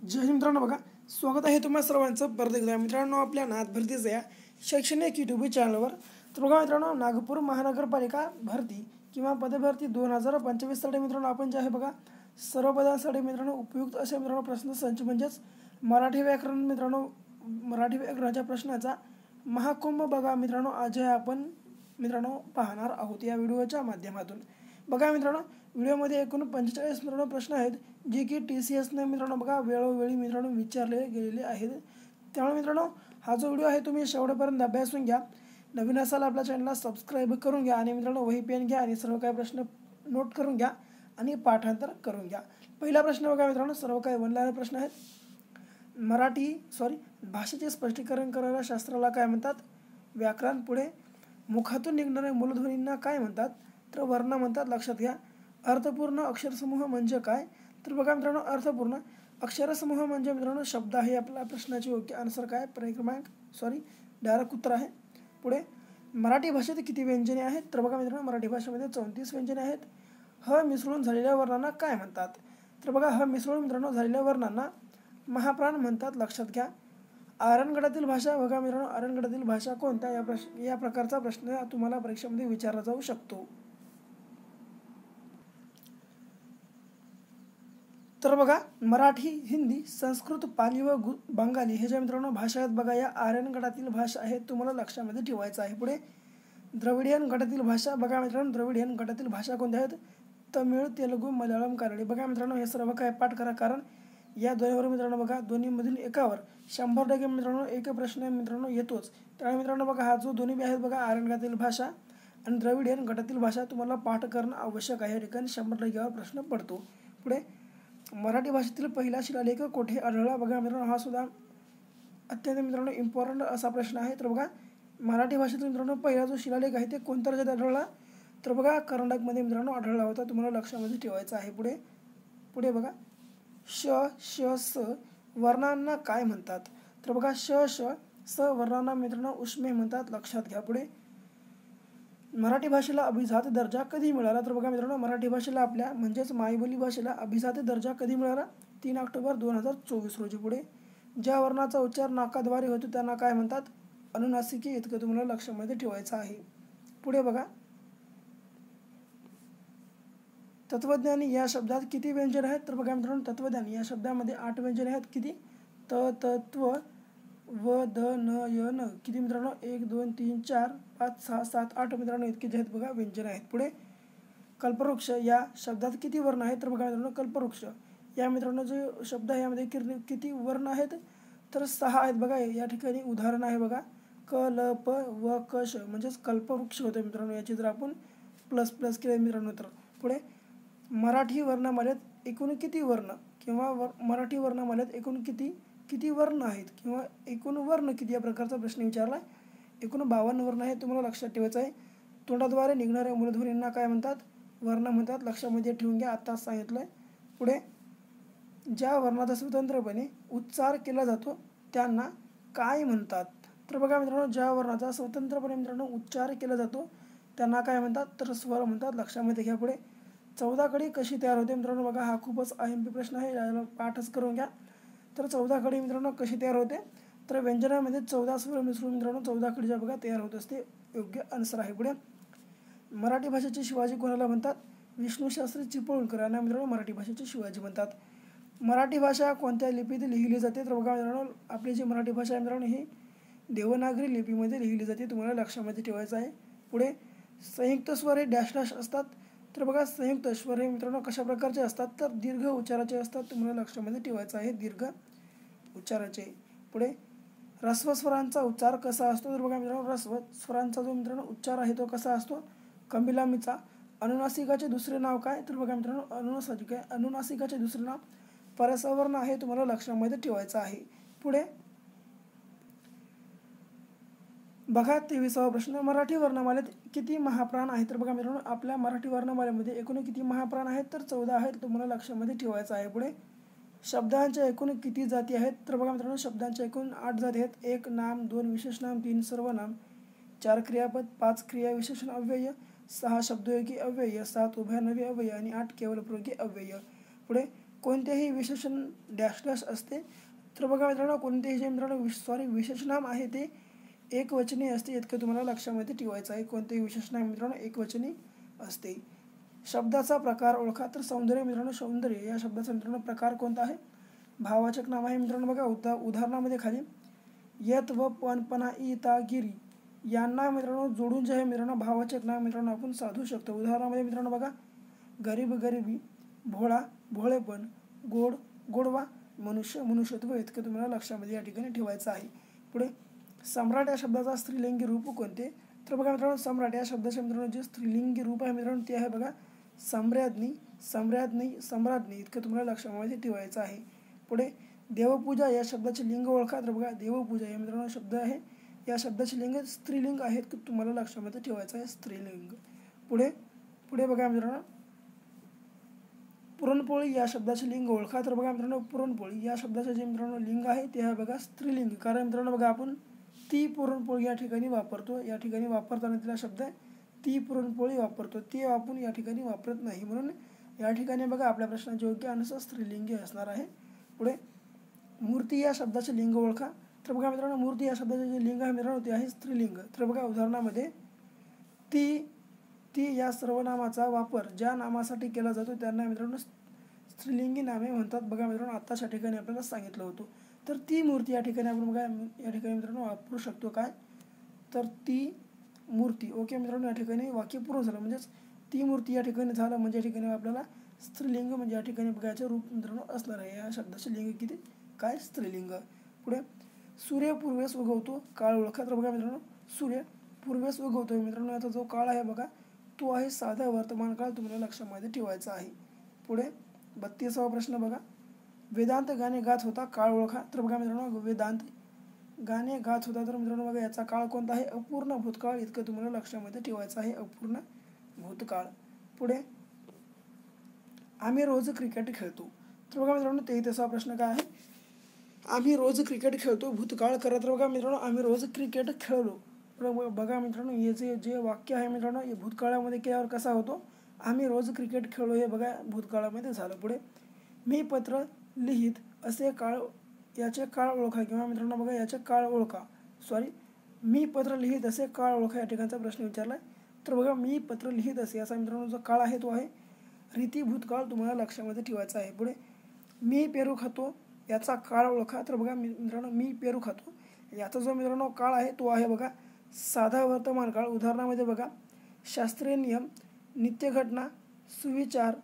जय हिंद मित्रांनो, बघा स्वागत आहे तुम्हा सर्वांचं परत एकदा मित्रांनो आपल्या नाथ भरतीच्या या शैक्षणिक यूट्यूब चॅनलवर. तर बघा मित्रांनो, नागपूर महानगरपालिका भरती किंवा पदभरती 2025 मित्रांनो आपण जे आहे बघा सर्व पदांसाठी मित्रांनो उपयुक्त असे मित्रांनो प्रश्नसंच म्हणजेच मराठी व्याकरण मित्रांनो मराठी व्याकरणाच्या प्रश्नाचा महाकुंभ बघा मित्रांनो आज आपण मित्रांनो पाहणार आहोत या व्हिडिओच्या माध्यमातून. बघा मित्रांनो, व्हिडिओमध्ये एकूण 45 मित्रांनो प्रश्न आहेत जे की TCSने मित्रांनो बघा वेळोवेळी मित्रांनो विचारले गेलेले आहेत. त्यामुळे मित्रांनो हा जो व्हिडिओ आहे तुम्ही शेवटपर्यंत अभ्यासून घ्या. नवीन असाल आपल्या चॅनलला सबस्क्राईब करून घ्या आणि मित्रांनो वही पेन घ्या आणि सर्व काही प्रश्न नोट करून घ्या आणि पाठांतर करून घ्या. पहिला प्रश्न बघा मित्रांनो, सर्व काही वनलाईनर प्रश्न आहेत. भाषेचे स्पष्टीकरण करणाऱ्या शास्त्राला काय म्हणतात? व्याकरण. पुढे मुखातून निघणाऱ्या मूलध्वनींना काय म्हणतात? तर वर्ण म्हणतात. लक्षात घ्या. अर्थपूर्ण अक्षरसमूह म्हणजे काय? तर बघा मित्रांनो, अर्थपूर्ण अक्षरसमूह म्हणजे मित्रांनो शब्द आहे. आपल्या प्रश्नाचे योग्य आन्सर काय? डायरेक्ट उत्तर आहे. पुढे मराठी भाषेत किती व्यंजने आहेत? तर बघा मित्रांनो, मराठी भाषेमध्ये 34 व्यंजने आहेत. ह मिसळून झालेल्या वर्णांना काय म्हणतात? तर बघा ह मिसळून मित्रांनो झालेल्या वर्णांना महाप्राण म्हणतात. लक्षात घ्या. आरणगडातील भाषा बघा मित्रांनो, आरणगडातील भाषा कोणत्या? या प्रकारचा प्रश्न तुम्हाला परीक्षेमध्ये विचारला जाऊ शकतो. तर बघा मराठी, हिंदी, संस्कृत, पाली व बंगाली हे ज्या मित्रांनो भाषा आहेत बघा या आर्यन भाषा आहेत, तुम्हाला लक्षामध्ये ठेवायचं आहे. पुढे द्रविडियन गटातील भाषा बघा मित्रांनो, द्रविडियन गटातील भाषा कोणत्या आहेत? तमिळ, तेलुगू, मल्याळम, कानडी. बघा मित्रांनो हे सर्व काय पाठ करा, कारण या दोन्हीवर मित्रांनो बघा दोन्हीमधील एकावर 100% मित्रांनो एक प्रश्न मित्रांनो येतोच. त्यामुळे मित्रांनो बघा हा जो दोन्ही आहेत बघा आर्यन गटातील भाषा आणि द्रविडियन गटातील भाषा तुम्हाला पाठ करणं आवश्यक आहे. या ठिकाणी 100% प्रश्न पडतो. पुढे मराठी भाषेतील पहिला शिलालेख कोठे आढळला? बघा मित्रांनो हा सुद्धा अत्यंत मित्रांनो इम्पॉर्टंट असा प्रश्न आहे. तर बघा मराठी भाषेतील मित्रांनो पहिला जो शिलालेख आहे ते कोणत्या राज्यात आढळला? तर बघा कर्नाटकमध्ये मित्रांनो आढळला होता. तुम्हाला लक्षामध्ये ठेवायचं आहे. पुढे बघा श श स वर्णांना काय म्हणतात? तर बघा श श स वर्णांना मित्रांनो उष्मे म्हणतात. लक्षात घ्या. पुढे मराठी भाषेला अभिजात दर्जा कधी मिळाला? तर बघा मित्रांनो मराठी भाषेला आपल्या म्हणजेच मायबोली भाषेला अभिजात दर्जा कधी मिळाला? 3 ऑक्टोबर 2024 रोजी. पुढे ज्या वर्णाचा उच्चार नाकाद्वारे होतो त्यांना काय म्हणतात? अनुनासिकी. इतकं तुम्हाला लक्षामध्ये ठेवायचं आहे. पुढे बघा तत्वज्ञानी या शब्दात किती व्यंजन आहेत? तर बघा मित्रांनो तत्वज्ञानी या शब्दामध्ये 8 व्यंजने आहेत. किती? तत्व व द न य न. किती मित्रांनो? 1 2 3 4 5 6 7 8 मित्रांनो इतके जे आहेत बघा व्यंजन आहेत. पुढे कल्पवृक्ष या शब्दात किती वर्ण आहेत? तर बघा मित्रांनो कल्पवृक्ष या मित्रांनो जो शब्द आहे यामध्ये किती वर्ण आहेत? तर 6 आहेत. बघा या ठिकाणी उदाहरण आहे बघा क ल प व क श म्हणजेच कल्पवृक्ष होते मित्रांनो. याची जर आपण प्लस केले मित्रांनो तर पुढे मराठी वर्णमालेत एकूण किती वर्ण किंवा मराठी वर्णमालेत एकूण किती वर्ण आहेत किंवा एकूण वर्ण किती या प्रकारचा प्रश्न विचारला. एकूण 52 वर्ण आहेत. तुम्हाला लक्षात ठेवायचं आहे. तोंडाद्वारे निघणाऱ्या मूलध्वनींना काय म्हणतात? वर्ण म्हणतात. लक्षामध्ये ठेवून घ्या, आत्ताच सांगितलंय. पुढे ज्या वर्णाचा स्वतंत्रपणे उच्चार केला जातो त्यांना काय म्हणतात? तर बघा मित्रांनो ज्या वर्णाचा स्वतंत्रपणे मित्रांनो उच्चार केला जातो त्यांना काय म्हणतात? तर स्वर म्हणतात. लक्षामध्ये घ्या. पुढे 14 कडी कशी तयार होते? मित्रांनो बघा हा खूपच IMP प्रश्न आहे, याला पाठच करून घ्या. तर 14 कडी मित्रांनो कशी तयार होते? तर व्यंजनामध्ये 14 स्वर मिसळून मित्रांनो 14 कडीच्या बघा तयार होत असते. योग्य आन्सर आहे. पुढे मराठी भाषेचे शिवाजी कोणाला म्हणतात? विष्णुशास्त्री चिपळूणकर यांना मित्रांनो मराठी भाषेचे शिवाजी म्हणतात. मराठी भाषा कोणत्या लिपीत लिहिली जाते? तर बघा मित्रांनो आपली जी मराठी भाषा आहे मित्रांनो ही देवनागरी लिपीमध्ये लिहिली जाते. तुम्हाला लक्षामध्ये ठेवायचं आहे. पुढे संयुक्त स्वर हे डॅश डॅश असतात. तर बघा संयुक्त स्वर हे मित्रांनो कशा प्रकारचे असतात? तर दीर्घ उच्चाराचे असतात. तुम्हाला लक्षामध्ये ठेवायचं आहे दीर्घ उच्चाराचे. पुढे ऱ्हस्व स्वरांचा उच्चार कसा असतो? तर बघा मित्रांनो ऱ्हस्व स्वरांचा जो मित्रांनो उच्चार आहे तो कसा असतो? कमीलामीचा. अनुनासिकाचे दुसरे नाव काय? तर बघा मित्रांनो अनुनासिकाचे दुसरे नाव परसवर्ण आहे. तुम्हाला लक्षामध्ये ठेवायचं आहे. पुढे बघा 23वा प्रश्न, मराठी वर्णमालेत किती महाप्राण आहेत? तर बघा मित्रांनो आपल्या मराठी वर्णमालेमध्ये एकूण किती महाप्राण आहेत? तर 14 आहेत. तुम्हाला लक्षामध्ये ठेवायचं आहे. पुढे शब्दांच्या एकूण किती जाती आहेत? तर बघा मित्रांनो शब्दांच्या एकूण 8 जाती आहेत. 1 नाम, 2 विशेषनाम, 3 सर्वनाम, 4 क्रियापद, 5 क्रिया विशेषण अव्यय, 6 शब्दयोगी अव्यय, 7 उभयनामी अव्यय आणि 8 केवलप्रयोगी अव्यय. पुढे कोणतेही विशेषण डॅश डॅश असते. तर बघा मित्रांनो, कोणतेही जे मित्रांनो विशेषनाम आहे ते एकवचनी असते, इतकं तुम्हाला लक्षामध्ये ठेवायचं आहे. कोणतेही विशेषनाम मित्रांनो एकवचनी असते. शब्दाचा प्रकार ओळखा. तर सौंदर्य मित्रांनो, सौंदर्य या शब्दाचा मित्रांनो प्रकार कोणता आहे? भाववाचक नाम आहे मित्रांनो. बघा उदाहरणामध्ये खाली यत व पण, पणा, इ, ता, गिरी यांना मित्रांनो जोडून जे आहे मित्रांनो भाववाचक नाम मित्रांनो आपण साधू शकतो. उदाहरणामध्ये मित्रांनो बघा, गरीब गरिबी, भोळा भोळेपण, गोड गोडवा, मनुष्य मनुष्यत्व, इतकं तुम्हाला लक्षामध्ये या ठिकाणी ठेवायचं आहे. पुढे सम्राट या शब्दाचा स्त्रीलिंगी रूप कोणते? तर बघा मित्रांनो, सम्राट या शब्दाचे मित्रांनो जे स्त्रीलिंगी रूप आहे मित्रांनो ते आहे बघा सम्राज्ञी, सम्राज्ञी, सम्राज्ञी, इतकं तुम्हाला लक्षामध्ये ठेवायचं आहे. पुढे देवपूजा या शब्दाचे लिंग ओळखा. तर बघा देवपूजा या मित्रांनो शब्द आहे, या शब्दाचे लिंग स्त्रीलिंग आहेत, की तुम्हाला लक्षामध्ये ठेवायचं आहे स्त्रीलिंग. पुढे पुढे बघा मित्रांनो, पुरणपोळी या शब्दाचे लिंग ओळखा. तर बघा मित्रांनो, पुरणपोळी या शब्दाचे जे मित्रांनो लिंग आहे ते आहे बघा स्त्रीलिंग. कारण मित्रांनो बघा आपण ती पुरणपोळी या ठिकाणी वापरतो, या ठिकाणी वापरताना तिला शब्द आहे ती पुरणपोळी वापरतो, ते आपण या ठिकाणी वापरत नाही. म्हणून या ठिकाणी बघा आपल्या प्रश्नाचे योग्य अनुसार स्त्रीलिंगी असणार आहे. पुढे मूर्ती या शब्दाचे लिंग ओळखा. तर बघा मित्रांनो, मूर्ती या शब्दाचे जे लिंग आहे मित्रांनो ते आहे स्त्रीलिंग. तर बघा उदाहरणामध्ये ती या सर्वनामाचा वापर ज्या नामासाठी केला जातो त्यांना मित्रांनो स्त्रीलिंगी नामे म्हणतात. बघा मित्रांनो आत्ताच्या ठिकाणी आपल्याला सांगितलं होतं. तर ती मूर्ती या ठिकाणी आपण बघा या ठिकाणी मित्रांनो वापरू शकतो. काय? तर ती मूर्ती. ओके मित्रांनो, या ठिकाणी वाक्य पूर्ण झालं. म्हणजेच ती मूर्ती या ठिकाणी झालं म्हणजे या ठिकाणी आपल्याला स्त्रीलिंग म्हणजे या ठिकाणी बघायचं रूप मित्रांनो असणार आहे. या शब्दाचे लिंग किती? काय? स्त्रीलिंग. पुढे सूर्य पूर्वेस उगवतो, काळ ओळखा. तर बघा मित्रांनो, सूर्य पूर्वेस उगवतो मित्रांनो, याचा जो काळ आहे बघा तो आहे साधा वर्तमान काळ, तुम्हाला लक्षामध्ये ठेवायचा आहे. पुढे 32वा प्रश्न बघा, वेदांत गाणे गात होता, काळ ओळखा. तर बघा मित्रांनो, वेदांत गाणे गात होता. तर मित्रांनो बघा याचा काळ कोणता आहे? अपूर्ण भूतकाळ, इतकं तुम्हाला लक्षामध्ये ठेवायचं आहे, अपूर्ण भूतकाळ. पुढे आम्ही रोज क्रिकेट खेळतो. तर बघा मित्रांनो 33वा प्रश्न काय आहे? आम्ही रोज क्रिकेट खेळतो, भूतकाळ करा. तर बघा मित्रांनो आम्ही रोज क्रिकेट खेळलो. बघा मित्रांनो हे जे वाक्य आहे मित्रांनो हे भूतकाळामध्ये केल्यावर कसा होतो? आम्ही रोज क्रिकेट खेळलो, हे बघा भूतकाळामध्ये झालं. पुढे मी पत्र लिहित असे काळ, याचे काळ ओळखा. किंवा मित्रांनो बघा याचे काळ ओळखा, मी पत्र लिहित असे काळ ओळखा या ठिकाणचा प्रश्न विचारला आहे. तर बघा मी पत्र लिहित असे याचा मित्रांनो जो काळ आहे तो आहे रीती भूतकाळ, तुम्हाला लक्षामध्ये ठेवायचा आहे. पुढे मी पेरू खातो याचा काळ ओळखा. तर बघा मित्रांनो मी पेरू खातो याचा जो मित्रांनो काळ आहे तो आहे बघा साधा वर्तमान काळ. उदाहरणामध्ये बघा शास्त्रीय नियम, नित्यघटना, सुविचार,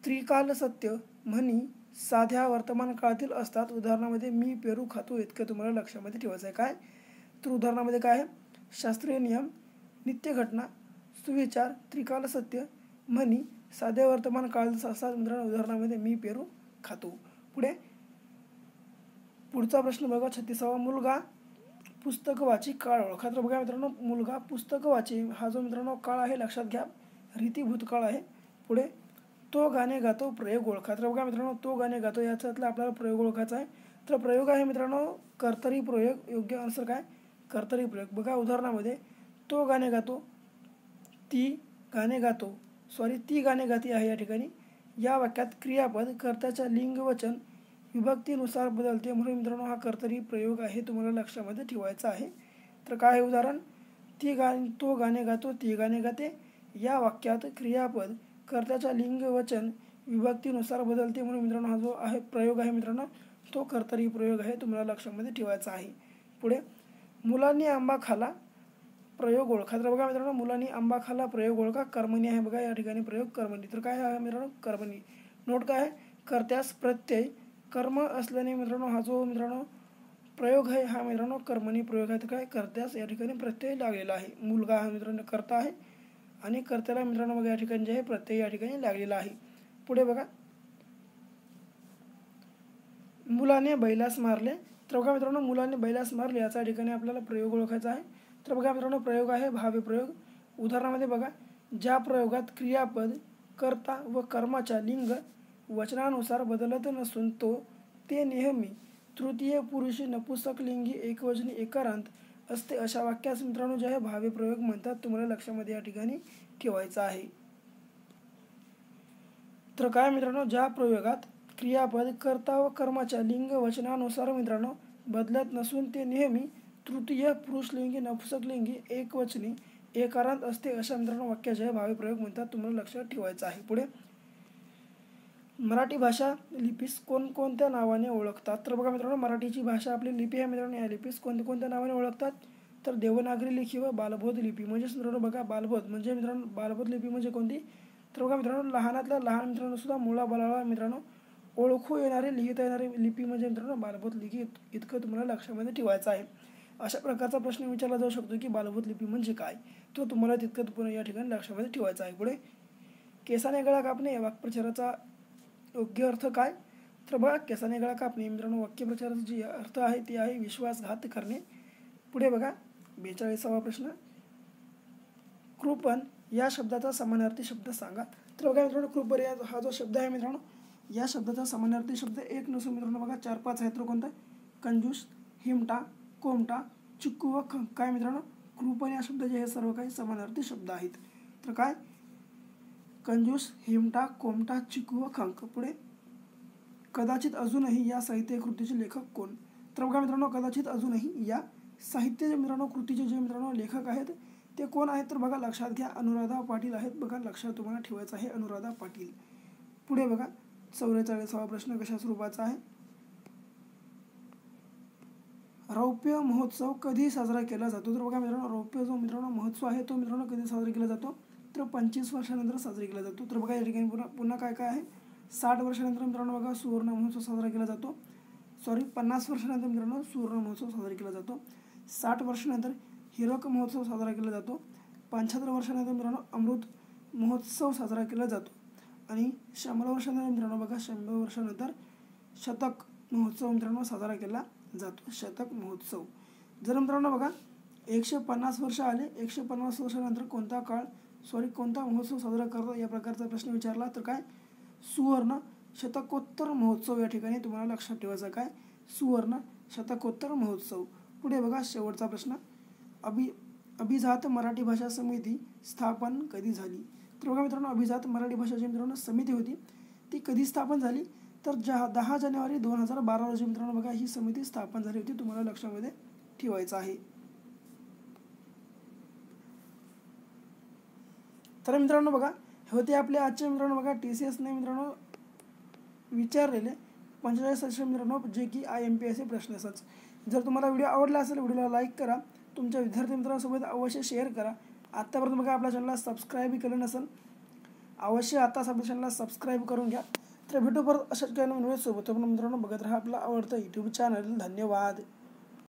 त्रिकाल सत्य म्हणी साध्या वर्तमान काळातील असतात. उदाहरणामध्ये मी पेरू खातो, इतकं तुम्हाला लक्षामध्ये ठेवायचं आहे. काय? तर उदाहरणामध्ये काय आहे? शास्त्रीय नियम, नित्यघटना, सुविचार, त्रिकाल सत्य म्हणी साध्या वर्तमान काळातील असतात. मित्रांनो उदाहरणामध्ये मी पेरू खातो. पुढचा प्रश्न बघा 36वा, मुलगा पुस्तक वाची, काळ ओळखा. तर बघा मित्रांनो मुलगा पुस्तक वाची हा जो मित्रांनो काळ आहे लक्षात घ्या रीती भूतकाळ आहे. पुढे तो गाणे गातो, प्रयोग ओळखा. तर बघा मित्रांनो तो गाणे गातो याच्यातला आपल्याला प्रयोग ओळखायचा आहे. तर प्रयोग आहे मित्रांनो कर्तरी प्रयोग, योग्य आन्सर काय? कर्तरी प्रयोग. बघा उदाहरणामध्ये तो गाणे गातो, ती गाणे गाती आहे या ठिकाणी. या वाक्यात क्रियापद कर्त्याच्या लिंग वचन विभक्तीनुसार बदलते, म्हणून मित्रांनो हा कर्तरी प्रयोग आहे, तुम्हाला लक्षामध्ये ठेवायचा आहे. तर काय आहे उदाहरण? तो गाणे गातो, ती गाणे गाते. या वाक्यात क्रियापद कर्त्याच्या लिंग वचन विभक्तीनुसार बदलते, म्हणून मित्रांनो हा जो आहे प्रयोग आहे मित्रांनो तो कर्तरी प्रयोग आहे, तुम्हाला लक्षामध्ये ठेवायचा आहे. पुढे मुलांनी आंबा खाला, प्रयोग ओळखा. तर बघा मित्रांनो मुलांनी आंबा खाला, प्रयोग ओळखा. कर्मणी आहे बघा या ठिकाणी प्रयोग कर्मणी. तर काय आहे मित्रांनो? कर्मणी. नोट काय आहे? कर्त्यास प्रत्यय कर्म असल्याने मित्रांनो हा जो मित्रांनो प्रयोग आहे हा मित्रांनो कर्मणी प्रयोग आहे. तर काय? कर्त्यास या ठिकाणी प्रत्यय लागलेला आहे. मुलगा हा मित्रांनो कर्ता आहे आणि कर्त्याला मित्रांनो बघा या ठिकाणी जे आहे प्रत्यय या ठिकाणी लागलेला आहे. पुढे बघा मुलाने बैलास मारले. तर बघा मित्रांनो मुलाने बैलास मारले याचा ठिकाणी आपल्याला प्रयोग ओळखायचा आहे. तर बघा मित्रांनो प्रयोग आहे भाव्य प्रयोग. उदाहरणामध्ये बघा ज्या प्रयोगात क्रियापद कर्ता व कर्माच्या लिंग वचनानुसार बदलत नसून ते नेहमी तृतीय पुरुषी नपुंसकलिंगी एकवचनी एकारांत असते अशा वाक्यास मित्रांनो जे आहे भाव्य प्रयोग म्हणतात, तुम्हाला लक्षामध्ये या ठिकाणी ठेवायचं आहे. तर काय मित्रांनो, ज्या प्रयोगात क्रियापद कर्ता व कर्माच्या लिंग वचनानुसार मित्रांनो बदलत नसून ते नेहमी तृतीय पुरुषलिंगी नपुंसकलिंगी एकवचनी एकारांत असते अशा मित्रांनो वाक्याचे भावी प्रयोग म्हणतात, तुम्हाला लक्षात ठेवायचं आहे. पुढे मराठी भाषा लिपीस कोणकोणत्या नावाने ओळखतात? तर बघा मित्रांनो, मराठीची भाषा आपली लिपी आहे मित्रांनो, या लिपीस कोणत्या नावाने ओळखतात? तर देवनागरी लिपी व बालबोध लिपी. म्हणजेच मित्रांनो बघा, बालबोध म्हणजे मित्रांनो बालबोध लिपी म्हणजे कोणती? तर बघा मित्रांनो, लहानातल्या लहान मित्रांनो सुद्धा मुलाबाळाला मित्रांनो ओळखू येणारी लिहिता येणारी लिपी म्हणजे मित्रांनो बालबोध लिपी. इतकं तुम्हाला लक्षामध्ये ठेवायचं आहे. अशा प्रकारचा प्रश्न विचारला जाऊ शकतो की बालबोध लिपी म्हणजे काय, तो तुम्हाला तितकं पुन्हा या ठिकाणी लक्षामध्ये ठेवायचा आहे. पुढे केसाने गळा कापणे या वाक्प्रचाराचा योग्य अर्थ काय? तर बघा, केसाने गळा कापणे मित्रांनो वाक्यप्रचाराचा जी अर्थ आहे ती आहे विश्वासघात करणे. पुढे बघा 42वा प्रश्न, कृपण या शब्दाचा समानार्थी शब्द सांगा. तर बघा मित्रांनो, कृपण हा जो शब्द आहे मित्रांनो, या शब्दाचा समानार्थी शब्द एक नसून मित्रांनो बघा 4-5 आहेत. तर कोणता? कंजूस, हिमटा, कोमटा, चिक्कू व खंक. काय मित्रांनो, कृपण या शब्दाचे हे सर्व काही समानार्थी शब्द आहेत. तर काय? कंजूस, हिमटा, कोमटा, चिक्कू व खंक. पुढे कदाचित अजूनही या साहित्य कृतीचे लेखक कोण? तर बघा मित्रांनो, कदाचित अजूनही या साहित्य मित्रांनो कृतीचे जे मित्रांनो लेखक आहेत ते कोण आहेत? तर बघा लक्षात घ्या, अनुराधा पाटील आहेत. बघा लक्षात तुम्हाला ठेवायचं आहे, अनुराधा पाटील. पुढे बघा 44वा प्रश्न कशा स्वरूपाचा आहे? रौप्य महोत्सव कधी साजरा केला जातो? तर बघा मित्रांनो, रौप्य जो मित्रांनो महोत्सव आहे तो मित्रांनो कधी साजरा केला जातो? तर 25 वर्षानंतर साजरा केला जातो. तर बघा या ठिकाणी पुन्हा काय काय आहे? 60 वर्षानंतर मित्रांनो बघा सुवर्ण महोत्सव साजरा केला जातो. 50 वर्षानंतर मित्रांनो सुवर्ण महोत्सव साजरा केला जातो. 60 वर्षानंतर हिरक महोत्सव साजरा केला जातो. 75 वर्षानंतर मित्रांनो अमृत महोत्सव साजरा केला जातो. आणि 100 वर्षानंतर मित्रांनो बघा 100 वर्षानंतर शतक महोत्सव मित्रांनो साजरा केला जातो. शतक महोत्सव. जर मित्रांनो बघा 150 वर्ष आले, 150 वर्षानंतर कोणता महोत्सव साजरा करतात या प्रकारचा प्रश्न विचारला तर काय? सुवर्ण शतकोत्तर महोत्सव या ठिकाणी तुम्हाला लक्षात ठेवायचा. काय? सुवर्ण शतकोत्तर महोत्सव. पुढे बघा शेवटचा प्रश्न, अभिजात मराठी भाषा समिती स्थापन कधी झाली? तर बघा मित्रांनो, अभिजात मराठी भाषा जी मित्रांनो समिती होती ती कधी स्थापन झाली? तर 10 जानेवारी 2012 रोजी मित्रांनो बघा ही समिती स्थापन झाली होती. तुम्हाला लक्षामध्ये ठेवायचं आहे. तर मित्रांनो बघा होते आपले आजचे मित्रांनो बघा TCSने मित्रांनो विचारलेले 45 प्रश्न मित्रांनो, जे की IMPS प्रश्न असतात. जर तुम्हाला व्हिडिओ आवडला असेल व्हिडिओला लाईक करा, तुमच्या विद्यार्थी मित्रांसोबत अवश्य शेअर करा. आत्तापर्यंत बघा आपल्या चॅनलला सबस्क्राईब केलं नसेल अवश्य आताच आपल्या चॅनलला सबस्क्राईब करून घ्या. तर भेटू परत अशाच काही नवीन व्हिडिओ सोबत. मित्रांनो बघत राहा आपला आवडतं YouTube चॅनल. धन्यवाद.